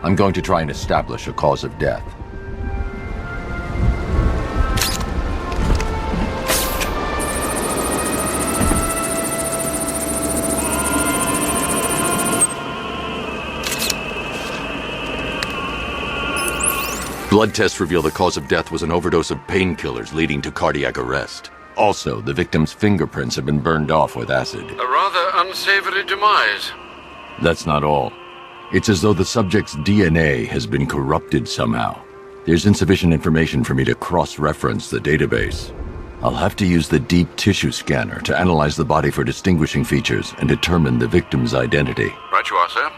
I'm going to try and establish a cause of death. Blood tests reveal the cause of death was an overdose of painkillers leading to cardiac arrest. Also, the victim's fingerprints have been burned off with acid. A rather unsavory demise. That's not all. It's as though the subject's DNA has been corrupted somehow. There's insufficient information for me to cross-reference the database. I'll have to use the deep tissue scanner to analyze the body for distinguishing features and determine the victim's identity. Right you are, sir.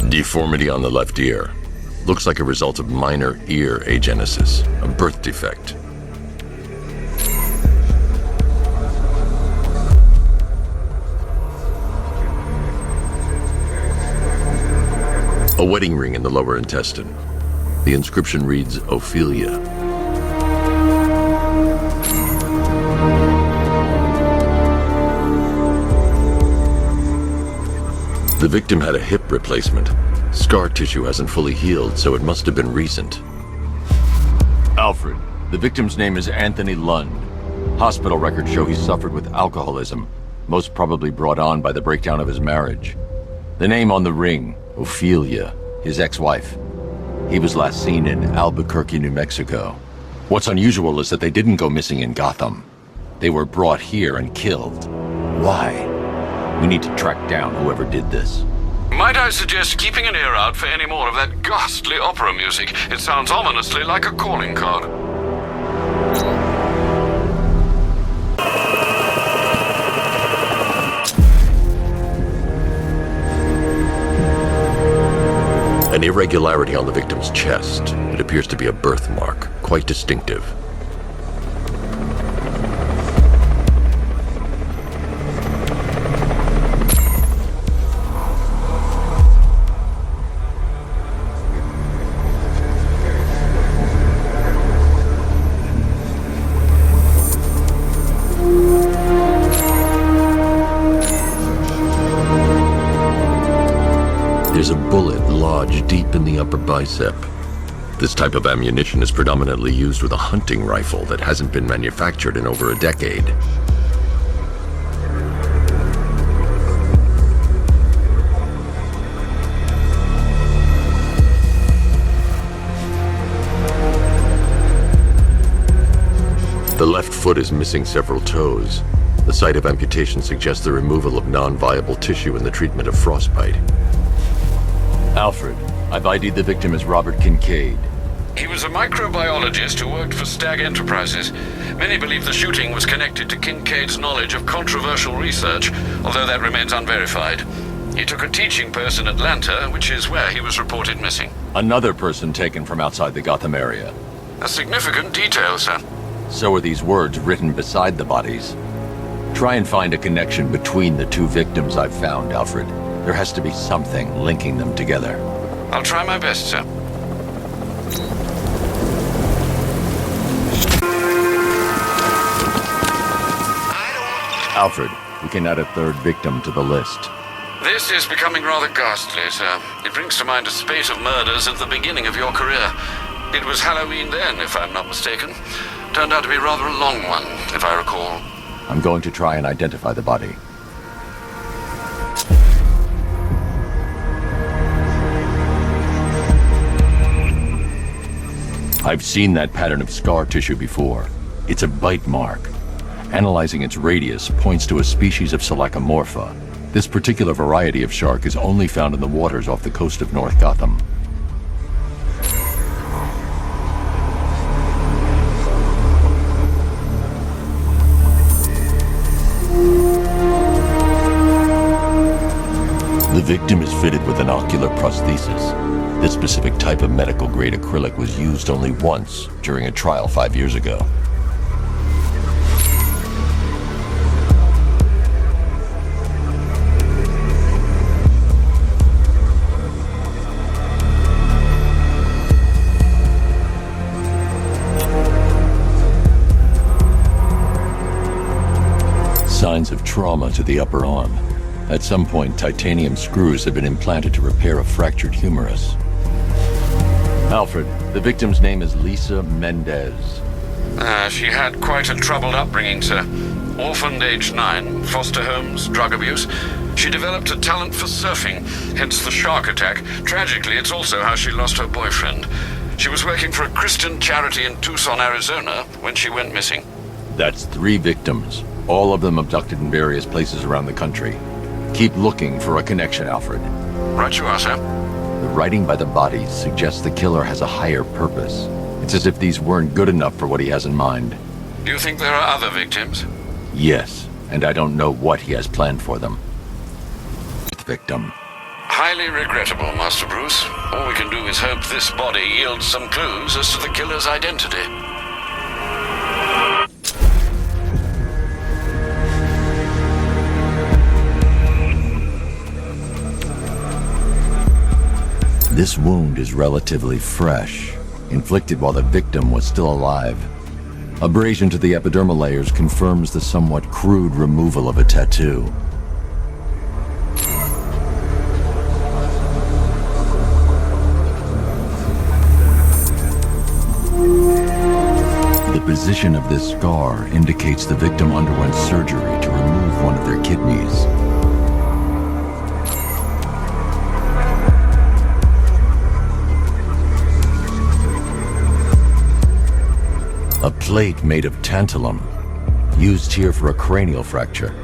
Deformity on the left ear. Looks like a result of minor ear agenesis, a birth defect. A wedding ring in the lower intestine. The inscription reads, Ophelia. The victim had a hip replacement. Scar tissue hasn't fully healed, so it must have been recent. Alfred, the victim's name is Anthony Lund. Hospital records show he suffered with alcoholism, most probably brought on by the breakdown of his marriage. The name on the ring, Ophelia, his ex-wife. He was last seen in Albuquerque, New Mexico. What's unusual is that they didn't go missing in Gotham. They were brought here and killed. Why? We need to track down whoever did this. Might I suggest keeping an ear out for any more of that ghastly opera music? It sounds ominously like a calling card. An irregularity on the victim's chest. It appears to be a birthmark, quite distinctive. There's a bullet lodged deep in the upper bicep. This type of ammunition is predominantly used with a hunting rifle that hasn't been manufactured in over a decade. The left foot is missing several toes. The site of amputation suggests the removal of non-viable tissue in the treatment of frostbite. Alfred, I've ID'd the victim as Robert Kincaid. He was a microbiologist who worked for Stag Enterprises. Many believe the shooting was connected to Kincaid's knowledge of controversial research, although that remains unverified. He took a teaching post in Atlanta, which is where he was reported missing. Another person taken from outside the Gotham area. A significant detail, sir. So are these words written beside the bodies. Try and find a connection between the two victims I've found, Alfred. There has to be something linking them together. I'll try my best, sir. Alfred, we can add a third victim to the list. This is becoming rather ghastly, sir. It brings to mind a spate of murders at the beginning of your career. It was Halloween then, if I'm not mistaken. Turned out to be rather a long one, if I recall. I'm going to try and identify the body. I've seen that pattern of scar tissue before. It's a bite mark. Analyzing its radius points to a species of Selachomorpha. This particular variety of shark is only found in the waters off the coast of North Gotham. The victim is fitted with an ocular prosthesis. This specific type of medical-grade acrylic was used only once during a trial 5 years ago. signs of trauma to the upper arm. At some point, titanium screws had been implanted to repair a fractured humerus. Alfred, the victim's name is Lisa Mendez. She had quite a troubled upbringing, sir. Orphaned aged 9, foster homes, drug abuse. She developed a talent for surfing, hence the shark attack. Tragically, it's also how she lost her boyfriend. She was working for a Christian charity in Tucson, Arizona, when she went missing. That's 3 victims, all of them abducted in various places around the country. Keep looking for a connection, Alfred. Right you are, sir. The writing by the bodies suggests the killer has a higher purpose. It's as if these weren't good enough for what he has in mind. Do you think there are other victims? Yes, and I don't know what he has planned for them. Victim. Highly regrettable, Master Bruce. All we can do is hope this body yields some clues as to the killer's identity. This wound is relatively fresh, inflicted while the victim was still alive. Abrasion to the epidermal layers confirms the somewhat crude removal of a tattoo. The position of this scar indicates the victim underwent surgery to remove one of their kidneys. A plate made of tantalum, used here for a cranial fracture,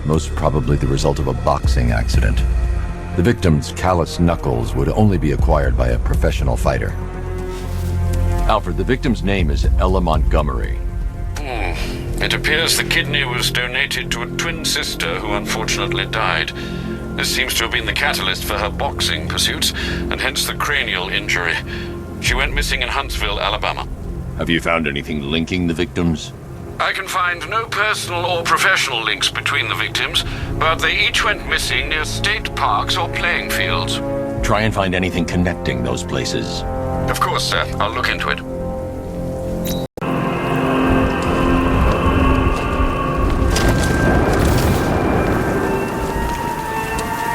most probably the result of a boxing accident. The victim's calloused knuckles would only be acquired by a professional fighter. Alfred, the victim's name is Ella Montgomery. It appears the kidney was donated to a twin sister who unfortunately died. This seems to have been the catalyst for her boxing pursuits, and hence the cranial injury. She went missing in Huntsville, Alabama. Have you found anything linking the victims? I can find no personal or professional links between the victims, but they each went missing near state parks or playing fields. Try and find anything connecting those places. Of course, sir. I'll look into it.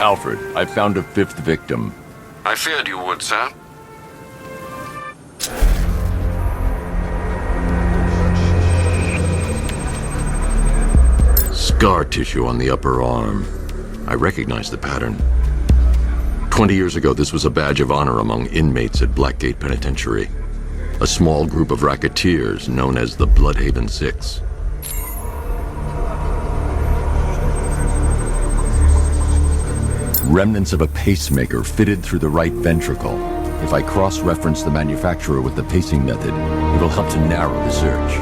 Alfred, I found a 5th victim. I feared you would, sir. Scar tissue on the upper arm. I recognize the pattern. 20 years ago, this was a badge of honor among inmates at Blackgate Penitentiary, a small group of racketeers known as the Bloodhaven Six. Remnants of a pacemaker fitted through the right ventricle. If I cross-reference the manufacturer with the pacing method, it'll help to narrow the search.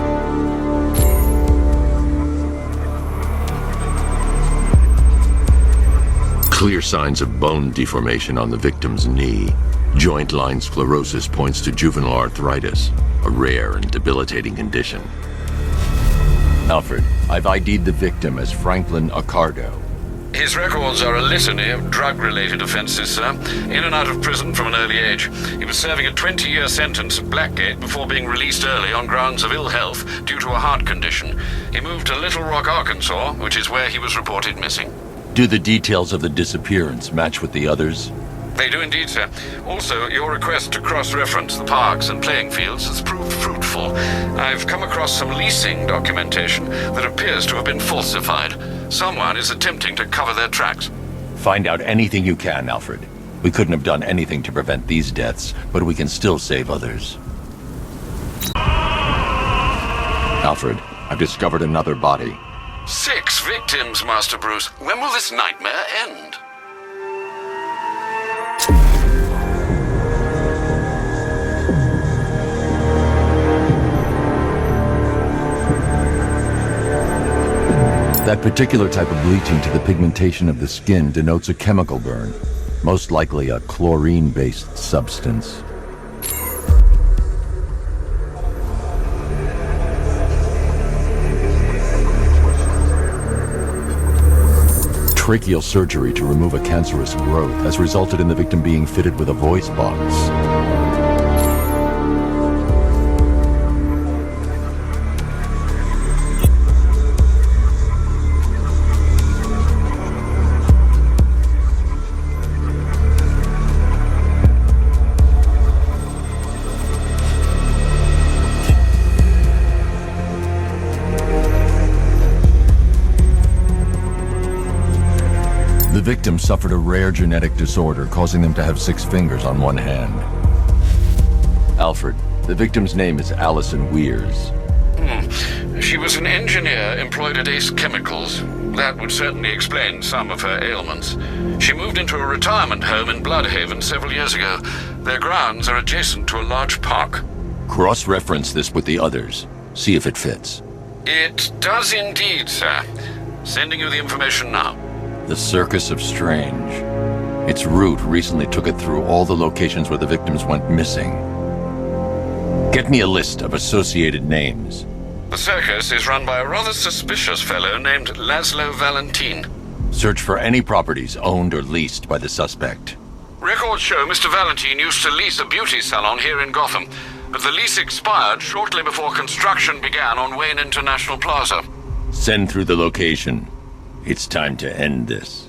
Clear signs of bone deformation on the victim's knee. Joint line sclerosis points to juvenile arthritis, a rare and debilitating condition. Alfred, I've ID'd the victim as Franklin Accardo. His records are a litany of drug-related offenses, sir. In and out of prison from an early age. He was serving a 20-year sentence at Blackgate before being released early on grounds of ill health due to a heart condition. He moved to Little Rock, Arkansas, which is where he was reported missing. Do the details of the disappearance match with the others? They do indeed, sir. Also, your request to cross-reference the parks and playing fields has proved fruitful. I've come across some leasing documentation that appears to have been falsified. Someone is attempting to cover their tracks. Find out anything you can, Alfred. We couldn't have done anything to prevent these deaths, but we can still save others. Alfred, I've discovered another body. 6 victims, Master Bruce. When will this nightmare end? That particular type of bleaching to the pigmentation of the skin denotes a chemical burn, most likely a chlorine-based substance. Tracheal surgery to remove a cancerous growth has resulted in the victim being fitted with a voice box. victim suffered a rare genetic disorder causing them to have 6 fingers on one hand. Alfred, the victim's name is Allison Weers. She was an engineer employed at Ace Chemicals. That would certainly explain some of her ailments. She moved into a retirement home in Bloodhaven several years ago. Their grounds are adjacent to a large park. Cross-reference this with the others. See if it fits. It does indeed, sir. Sending you the information now. The Circus of Strange. Its route recently took it through all the locations where the victims went missing. Get me a list of associated names. The circus is run by a rather suspicious fellow named Laszlo Valentin. Search for any properties owned or leased by the suspect. Records show Mr. Valentin used to lease a beauty salon here in Gotham, but the lease expired shortly before construction began on Wayne International Plaza. Send through the location. It's time to end this.